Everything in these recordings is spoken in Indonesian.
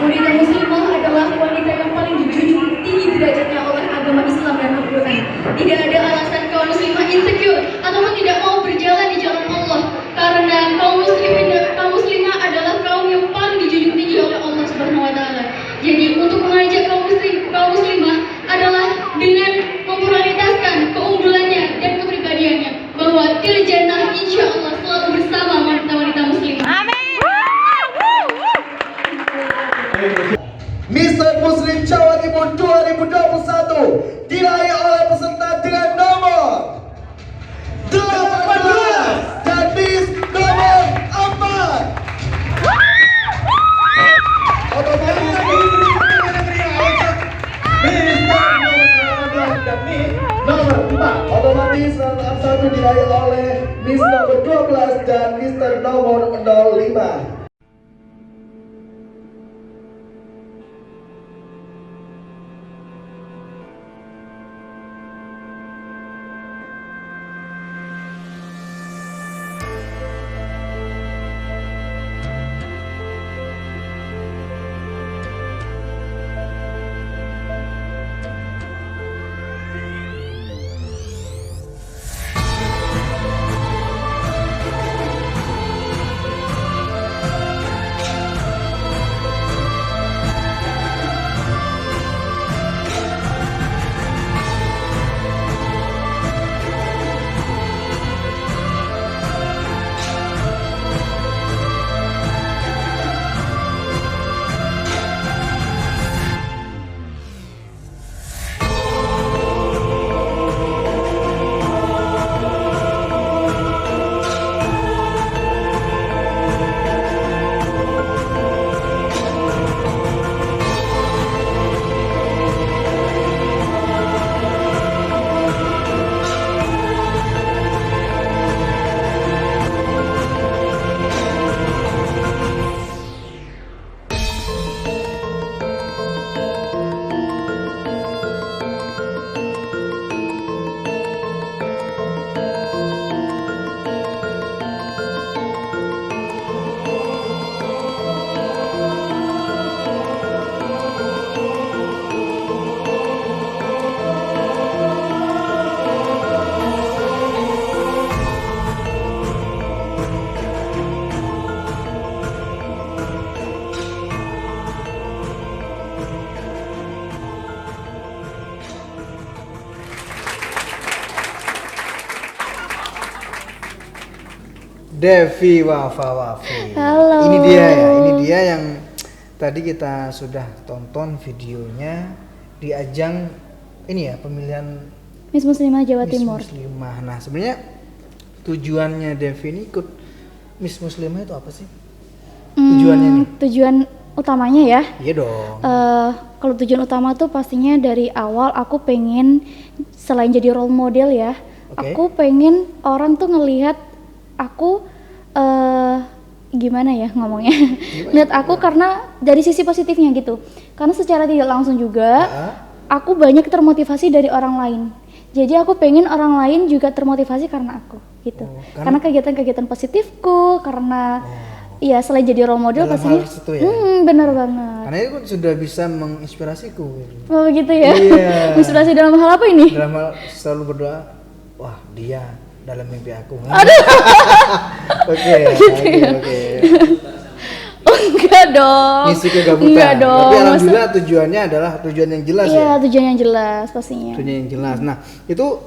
Wanita muslimah adalah wanita yang paling dijunjung tinggi derajatnya oleh agama Islam dan Al-Quran. Tidak ada alasan kaum muslimah insecure ataupun tidak mau berjalan di jalan Allah, karena kaum muslimah adalah kaum yang paling dijunjung tinggi oleh Allah Subhanahu wa taala. Jadi untuk mengajak kaum muslimah adalah dengan memprioritaskan keunggulannya dan kepribadiannya, bahwa til jannah insyaallah selalu bersama wanita-wanita muslimah. Amin. Mister Muslim Jawa Timur 2021 diraih oleh peserta dengan nomor 18 dan Miss nomor 4. Otomatis nomor 4 otomatis runner-up 1 diraih oleh Miss nomor 12 dan Mister nomor 05. Devi Wafi. Halo. Ini dia yang tadi kita sudah tonton videonya di ajang ini ya, pemilihan Miss Muslimah Jawa Miss Timur. Muslimah. Nah, sebenarnya tujuannya Devi ini ikut Miss Muslimah itu apa sih? Tujuannya nih? Tujuan utamanya ya. Iya dong. Kalau tujuan utama tuh pastinya dari awal aku pengen selain jadi role model ya, Oke. aku pengen orang tuh ngelihat aku gimana ya ngomongnya, lihat aku karena dari sisi positifnya gitu. Karena secara tidak langsung juga aku banyak termotivasi dari orang lain. Jadi aku pengen orang lain juga termotivasi karena aku gitu. Karena kegiatan-kegiatan positifku, karena iya selain jadi role model dalam pastinya. hal itu ya? Bener banget. Karena itu sudah bisa menginspirasiku. Oh begitu ya. Iya. Inspirasi dalam hal apa ini? Dalam hal selalu berdoa, wah dia dalam mimpi aku. Aduh. Oke. Oh, enggak dong. Misi kegabutan. Enggak dong. Tapi alhamdulillah tujuannya adalah tujuan yang jelas Iya, ya. tujuan yang jelas pastinya. Tujuan yang jelas. Nah, itu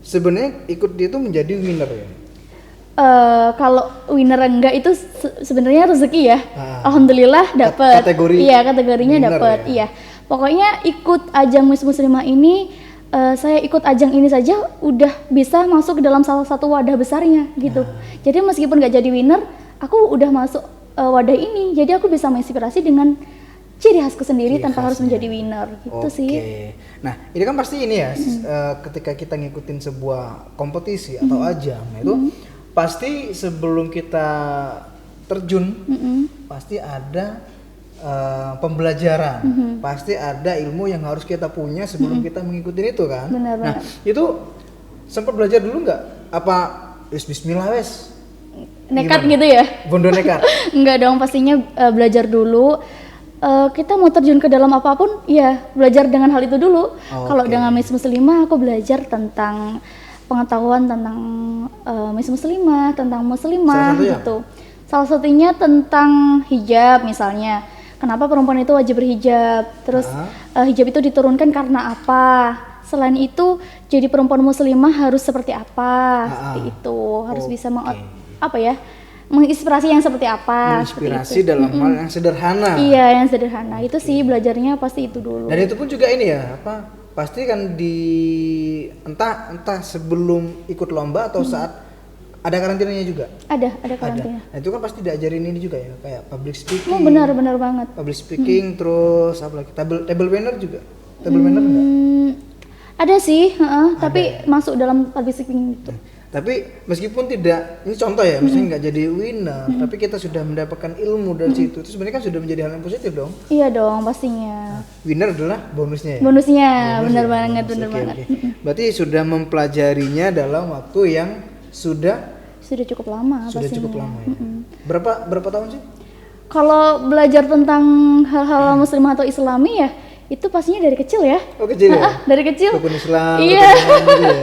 sebenarnya ikut dia itu menjadi winner ya. Kalau winner enggak itu sebenarnya rezeki ya. Ah. Alhamdulillah dapat. Kategori Iya, kategorinya winner dapat. ya? Iya. Pokoknya ikut ajang Miss Muslimah ini saya ikut ajang ini saja udah bisa masuk ke dalam salah satu wadah besarnya gitu. Jadi meskipun nggak jadi winner, aku udah masuk wadah ini. Jadi aku bisa menginspirasi dengan ciri khasku sendiri tanpa harus menjadi winner gitu sih. Nah, ini kan pasti ini ya, ketika kita ngikutin sebuah kompetisi atau ajang, nah itu pasti sebelum kita terjun pasti ada pembelajaran, pasti ada ilmu yang harus kita punya sebelum kita mengikuti itu kan. Benar, nah, itu sempat belajar dulu nggak? Apa bismillah wes? Nekat Gimana? gitu ya? Bondo nekat? Enggak dong, pastinya belajar dulu. kita mau terjun ke dalam apapun, ya belajar dengan hal itu dulu. Kalau dengan Miss Muslimah, aku belajar tentang pengetahuan tentang Miss Muslimah, tentang Muslimah gitu. Salah satunya tentang hijab misalnya. Kenapa perempuan itu wajib berhijab? Terus hijab itu diturunkan karena apa? Selain itu, jadi perempuan Muslimah harus seperti apa? Seperti itu, harus bisa menginspirasi yang seperti apa? Menginspirasi dalam hal yang sederhana. Iya, yang sederhana. Itu sih belajarnya pasti itu dulu. Dan itu pun juga ini ya, pasti kan entah sebelum ikut lomba atau saat ada karantinanya juga. Ada karantina. Nah, itu kan pasti diajarin ini juga ya, kayak public speaking. Oh, benar banget. Public speaking, terus apa lagi? Table manner juga. Table manner enggak? Ada sih, tapi masuk dalam public speaking itu. Tapi meskipun tidak, ini contoh ya, misalnya nggak jadi winner, tapi kita sudah mendapatkan ilmu dari situ, itu sebenarnya kan sudah menjadi hal yang positif dong. Iya dong, pastinya. Winner adalah bonusnya ya? Bonusnya, benar banget. Okay. Berarti sudah mempelajarinya dalam waktu yang sudah cukup lama pastinya. Sudah cukup lama ya? Berapa tahun sih? Kalau belajar tentang hal-hal muslimah atau islami ya, itu pastinya dari kecil ya. Oh, kecil ya? Dari kecil. Rukun Islam. Iya. Gitu ya?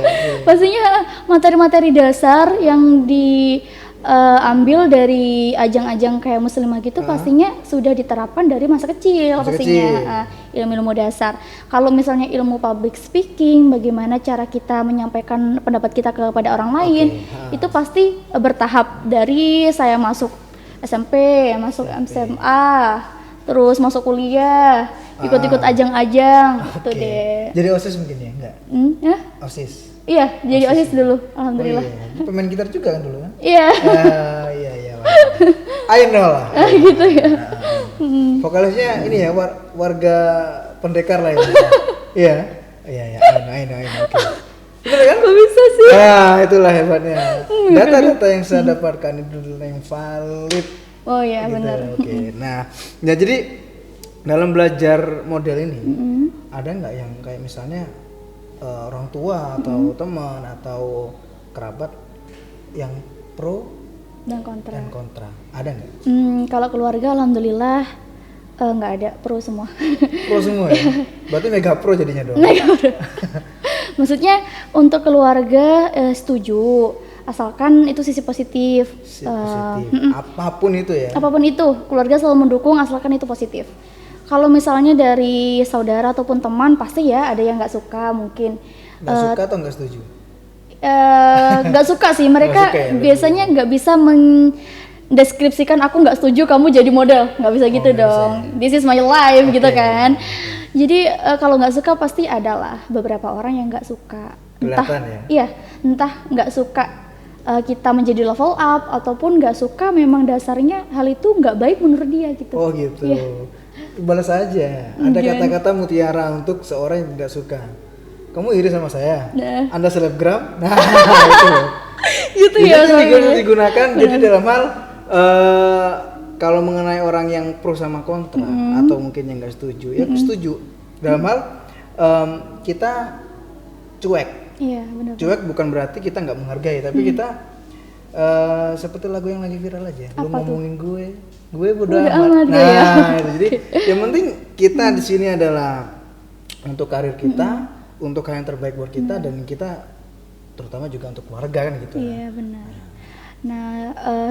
Pastinya materi-materi dasar yang diambil dari ajang-ajang kayak muslimah gitu pastinya sudah diterapkan dari masa kecil pastinya. Ilmu-ilmu dasar. Kalau misalnya ilmu public speaking, bagaimana cara kita menyampaikan pendapat kita kepada orang lain, itu pasti bertahap dari saya masuk SMP, masuk SMA, terus masuk kuliah, ikut-ikut ajang-ajang gitu deh. Jadi OSIS mungkin ya? Enggak? Ya? OSIS? Iya, jadi OSIS dulu, alhamdulillah. Iya. Pemain gitar juga kan dulu kan? Iya. Iya. I know lah. Gitu ya. Vokalisnya ini ya, warga pendekar lah ya. Iya. I know. Oke. Bener kan? Kok bisa sih? Itulah hebatnya. Data-data yang saya dapatkan itu yang valid. Oh iya, gitu. benar. Oke. Nah, jadi dalam belajar model ini ada nggak yang kayak misalnya orang tua atau teman atau kerabat yang pro dan kontra? Ada nggak? Kalau keluarga alhamdulillah nggak ada, pro semua. Pro semua ya? Berarti mega pro jadinya dong? Mega pro. Maksudnya untuk keluarga setuju, asalkan itu sisi positif. Apapun itu ya? Apapun itu, keluarga selalu mendukung asalkan itu positif. Kalau misalnya dari saudara ataupun teman, pasti ya ada yang nggak suka mungkin. Nggak suka atau nggak setuju? Nggak suka sih, mereka biasanya nggak bisa mendeskripsikan aku nggak setuju kamu jadi model, nggak bisa gitu dong. This is my life gitu kan. Jadi kalau nggak suka pasti adalah beberapa orang yang nggak suka. Entah nggak suka kita menjadi level up ataupun nggak suka memang dasarnya hal itu nggak baik menurut dia gitu. Oh gitu. Balas aja. Ada kata-kata mutiara untuk seorang yang nggak suka. Kamu iri sama saya. Anda selebgram. Nah itu. Gitu ya. Digunakan jadi dalam hal kalau mengenai orang yang pro sama kontra atau mungkin yang nggak setuju, ya setuju. Dalam hal kita cuek. Iya, benar. Cuek bukan berarti kita nggak menghargai, tapi kita seperti lagu yang lagi viral aja. Lu ngomongin gue bodo amat. Nah, jadi yang penting kita di sini adalah untuk karir kita, untuk hal yang terbaik buat kita dan kita terutama juga untuk keluarga kan gitu. Iya, benar. Nah,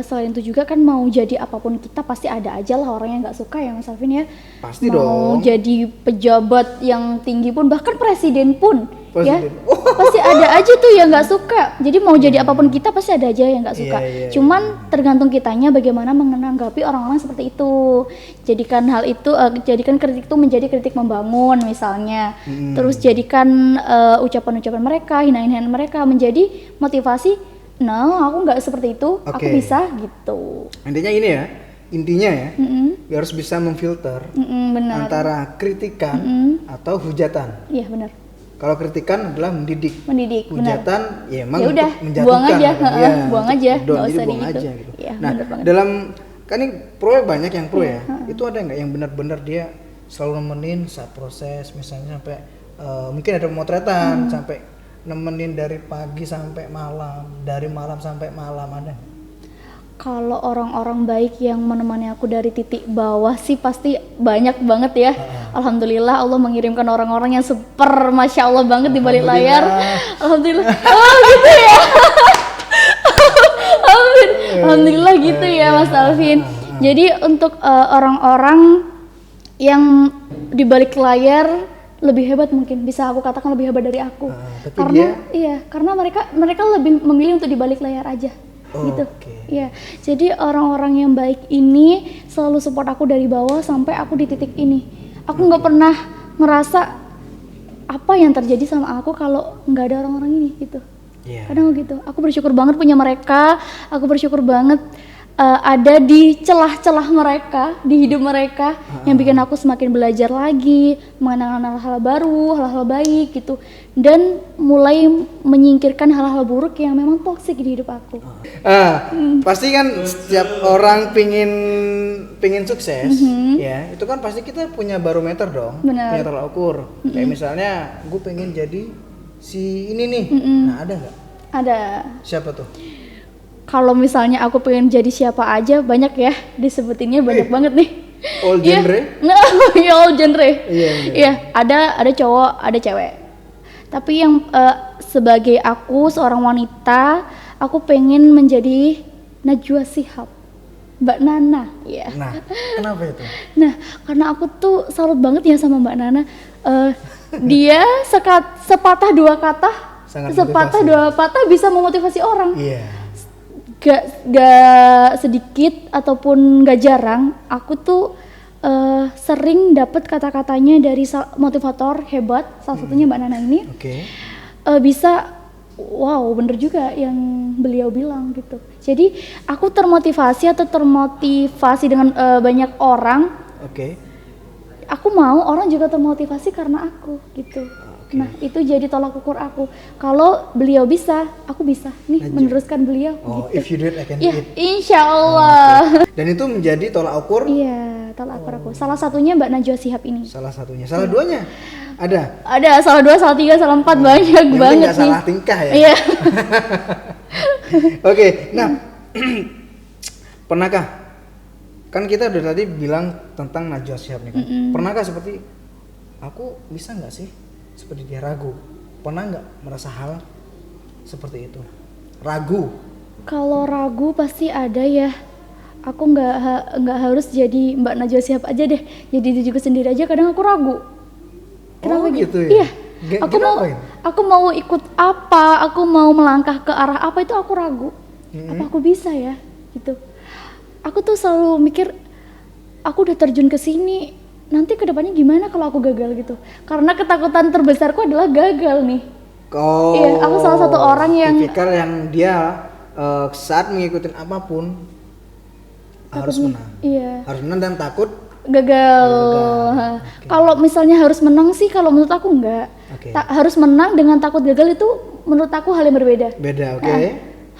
selain itu juga kan mau jadi apapun kita pasti ada aja lah orang yang nggak suka ya Mas Alvin ya. Pasti mau dong. Mau jadi pejabat yang tinggi pun, bahkan presiden pun ya pasti ada aja tuh yang nggak suka. Jadi mau jadi apapun kita pasti ada aja yang nggak suka. Cuman tergantung kitanya bagaimana menanggapi orang-orang seperti itu. Jadikan hal itu, jadikan kritik itu menjadi kritik membangun misalnya. Terus jadikan ucapan-ucapan mereka, hinaan-hinaan mereka menjadi motivasi. Nah, aku nggak seperti itu, aku bisa gitu. Intinya ya, harus bisa memfilter antara kritikan atau hujatan. Iya benar. Kalau kritikan adalah mendidik, hujatan benar. ya emang udah, untuk menjatuhkan. Buang aja, nggak usah buang gitu. aja gitu. Ya, nah, dalam kan ini pro banyak yang pro ya. Itu ada nggak yang benar-benar dia selalu nemenin saat proses, misalnya sampai mungkin ada pemotretan sampai nemenin dari pagi sampai malam, dari malam sampai malam, ada? Kalau orang-orang baik yang menemani aku dari titik bawah sih pasti banyak banget ya. Alhamdulillah Allah mengirimkan orang-orang yang super Masya Allah banget di balik layar. Alhamdulillah. Oh gitu ya. Alhamdulillah gitu ya Mas Alvin. Jadi untuk orang-orang yang di balik layar lebih hebat, mungkin bisa aku katakan lebih hebat dari aku. Karena mereka lebih memilih untuk di balik layar aja. Gitu. Ya. Jadi orang-orang yang baik ini selalu support aku dari bawah sampai aku di titik ini. Aku nggak pernah ngerasa apa yang terjadi sama aku kalau nggak ada orang-orang ini gitu. Kadang gitu. Aku bersyukur banget punya mereka. Aku bersyukur banget ada di celah-celah mereka, di hidup mereka, yang bikin aku semakin belajar lagi, mengenal hal-hal baru, hal-hal baik gitu, dan mulai menyingkirkan hal-hal buruk yang memang toksik di hidup aku. Pasti kan setiap orang pingin sukses, ya itu kan pasti kita punya barometer dong, punya tolak ukur. Kayak misalnya, gue pengen jadi si ini nih, nah ada nggak? Ada. Siapa tuh? Kalau misalnya aku pengen jadi siapa aja, banyak ya disebutinnya, banyak banget nih. All genre? Ya all genre. Iya, ada cowok, ada cewek. Tapi yang sebagai aku seorang wanita, aku pengen menjadi Najwa Shihab, Mbak Nana. Ya. Nah, kenapa itu? Nah, karena aku tuh salut banget ya sama Mbak Nana. Dia sepatah dua kata, dua patah bisa memotivasi orang. Iya. Gak sedikit ataupun gak jarang aku tuh sering dapat kata-katanya dari motivator hebat, salah satunya Mbak Nana ini. Bisa wow, bener juga yang beliau bilang gitu. Jadi aku termotivasi dengan banyak orang. Aku mau orang juga termotivasi karena aku gitu. Nah itu jadi tolak ukur aku. Kalau beliau bisa, aku bisa nih meneruskan beliau. Gitu. If you do it, I can do it. Insya Allah. Dan itu menjadi tolak ukur? Iya, tolak ukur aku. Salah satunya Mbak Najwa Shihab ini. Salah satunya. Salah duanya? Ada? Ada, salah 2, salah 3, salah 4, banyak banget nih. Salah tingkah ya? Iya. Nah pernahkah? Kan kita udah tadi bilang tentang Najwa Shihab nih kan. Pernahkah seperti aku bisa nggak sih seperti dia, ragu? Pernah nggak merasa hal seperti itu? Ragu? Kalau ragu pasti ada ya. Aku nggak harus jadi Mbak Najwa Shihab aja deh. Jadi diri juga sendiri aja kadang aku ragu. Kenapa gitu ya? Iya. Aku mau ikut apa? Aku mau melangkah ke arah apa itu aku ragu. Apa aku bisa ya? Gitu. Aku tuh selalu mikir, aku udah terjun ke sini, nanti kedepannya gimana kalau aku gagal gitu? Karena ketakutan terbesarku adalah gagal nih. Iya, aku salah satu orang yang tipikal yang dia saat mengikuti apapun harus menang. Iya. Harus menang dan takut gagal. Kalau misalnya harus menang sih, kalau menurut aku enggak. Harus menang dengan takut gagal itu menurut aku hal yang berbeda. Beda,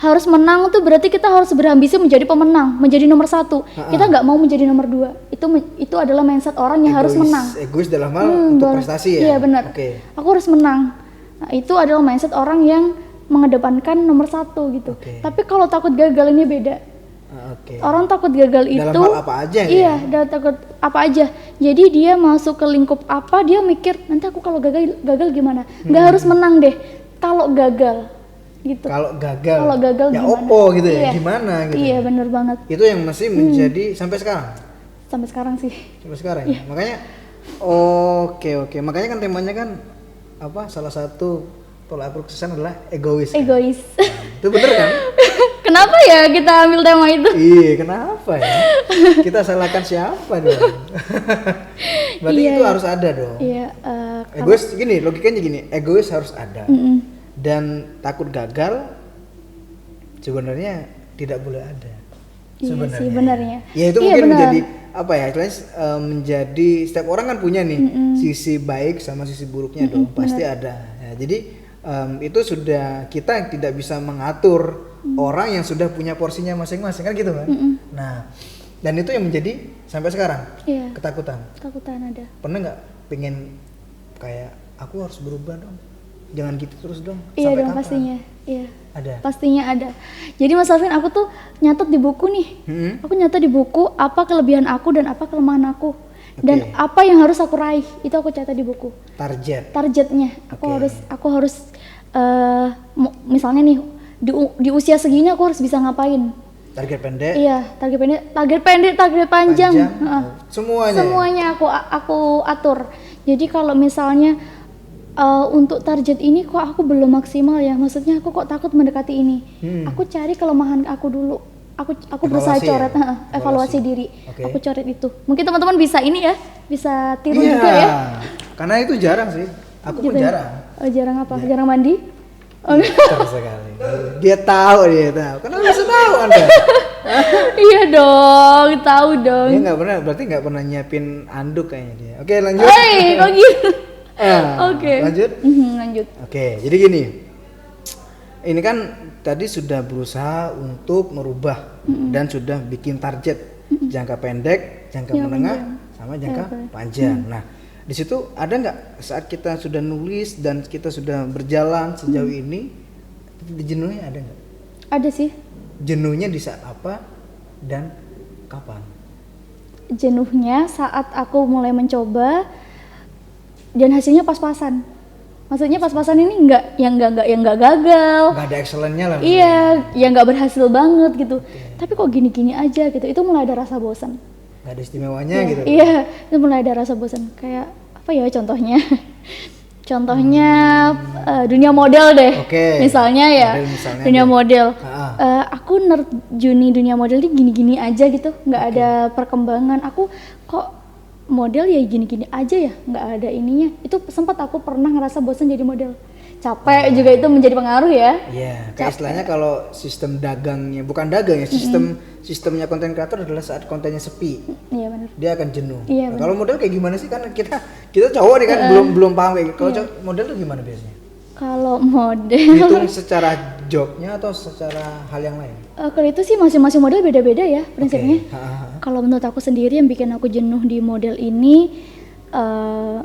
harus menang tuh berarti kita harus berambisi menjadi pemenang, menjadi nomor 1. Kita nggak mau menjadi nomor 2. Itu adalah mindset orang yang harus menang. Egois dalam hal untuk prestasi ya. Iya benar. Aku harus menang. Nah itu adalah mindset orang yang mengedepankan nomor 1 gitu. Tapi kalau takut gagal ini beda. Orang takut gagal itu dalam hal apa aja iya, dalam takut apa aja. Jadi dia masuk ke lingkup apa, dia mikir nanti aku kalau gagal gimana. Nggak harus menang deh. Kalau gagal gitu. Kalau gagal ya gimana? opo gitu ya, gimana gitu. Iya bener banget. Itu yang masih menjadi sampai sekarang. Sampai sekarang sih. Sampai sekarang ya. Makanya oke. Makanya kan temanya kan apa? Salah satu tolak ukur kesuksesan adalah egois. Egois. Kan? Nah, itu bener kan? Kenapa ya kita ambil tema itu? Iya, kenapa ya? Kita salahkan siapa dong? Berarti itu harus ada dong. Iya. Egois gini, logikanya gini, egois harus ada. Dan takut gagal sebenarnya tidak boleh ada. Iya sih benernya. Ya itu mungkin menjadi apa ya? Menjadi setiap orang kan punya nih sisi baik sama sisi buruknya dong. Pasti ada. Ya, jadi itu sudah kita tidak bisa mengatur orang yang sudah punya porsinya masing-masing kan gitu kan. Nah, dan itu yang menjadi sampai sekarang ketakutan. Ketakutan ada. Pernah nggak pengen kayak aku harus berubah dong? Jangan gitu terus dong. Iya dong pastinya. Iya. Ada. Pastinya ada. Jadi Mas Alvin, aku tuh nyatet di buku nih. Aku nyatet di buku apa kelebihan aku dan apa kelemahan aku. Dan Oke. apa yang harus aku raih, itu aku catat di buku. Targetnya. Oke. Aku harus misalnya nih di usia segini aku harus bisa ngapain? Target pendek. Iya, target pendek, target panjang. Heeh. Semuanya. Semuanya aku atur. Jadi kalau misalnya untuk target ini kok aku belum maksimal ya, maksudnya aku kok takut mendekati ini. Aku cari kelemahan aku dulu. Aku berusaha Evaluasi ya? coret, evaluasi diri. Oke. Aku coret itu. Mungkin teman-teman bisa ini ya, bisa tiru Iya. juga ya. Karena itu jarang sih. Aku pun Gitu ya? jarang. Oh, jarang apa? Jarang mandi? Oh, Pintar sekali. Dia tahu. Kenapa bisa tahu Anda? iya dong, tahu dong. Dia nggak pernah, berarti nggak pernah nyiapin anduk kayaknya dia. Oke, lanjut. Kok gitu? Oke. Lanjut. Lanjut. Oke, jadi gini. Ini kan tadi sudah berusaha untuk merubah dan sudah bikin target jangka pendek, jangka Jangka menengah, panjang. sama jangka Oke. panjang. Nah, di situ ada nggak saat kita sudah nulis dan kita sudah berjalan sejauh ini, jenuhnya ada nggak? Ada sih. Jenuhnya di saat apa dan kapan? Jenuhnya saat aku mulai mencoba dan hasilnya pas-pasan. Maksudnya pas-pasan ini nggak gagal. Nggak ada excellent-nya lah. Iya, yang nggak berhasil banget gitu. Tapi kok gini-gini aja gitu. Itu mulai ada rasa bosan. Nggak ada istimewanya gitu. Iya, itu mulai ada rasa bosan. Kayak apa ya contohnya? Contohnya dunia model deh. Oke. Misalnya ya, Model misalnya dunia deh. model. Ah. Aku nerjuni dunia model ini gini-gini aja gitu, nggak ada perkembangan. Aku kok model ya gini-gini aja ya, nggak ada ininya. Itu sempat aku pernah ngerasa bosan jadi model. Capek juga itu menjadi pengaruh ya. Iya, kayak Capek. istilahnya kalau sistem dagangnya, bukan dagang ya, sistemnya konten kreator adalah saat kontennya sepi, Iya benar. dia akan jenuh. Iya, Nah, benar. kalau model kayak gimana sih? Kan kita cowok nih kan belum paham kayak gitu. Kalau model tuh gimana biasanya? Kalau model, Hitung secara jobnya atau secara hal yang lain? kalau itu sih masing-masing model beda-beda ya prinsipnya. Oke. Ha. Kalau menurut aku sendiri yang bikin aku jenuh di model ini, oh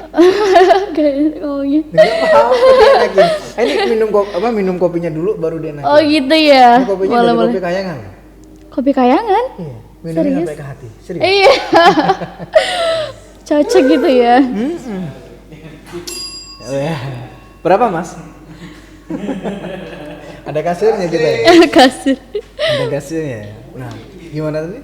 iya. Nggak paham dia enakin. Ini minum kopinya dulu baru dia enakin. Oh gitu ya. Ini kopinya Boleh dari boleh. kopi kayangan. Kopi kayangan? Iya, minumnya Serius? sampai ke hati. Serius. Iya. Cocok gitu ya. Ya. Berapa mas? Ada kasirnya kita ya? Kasih. Ada kasirnya ya? Nah, gimana tadi?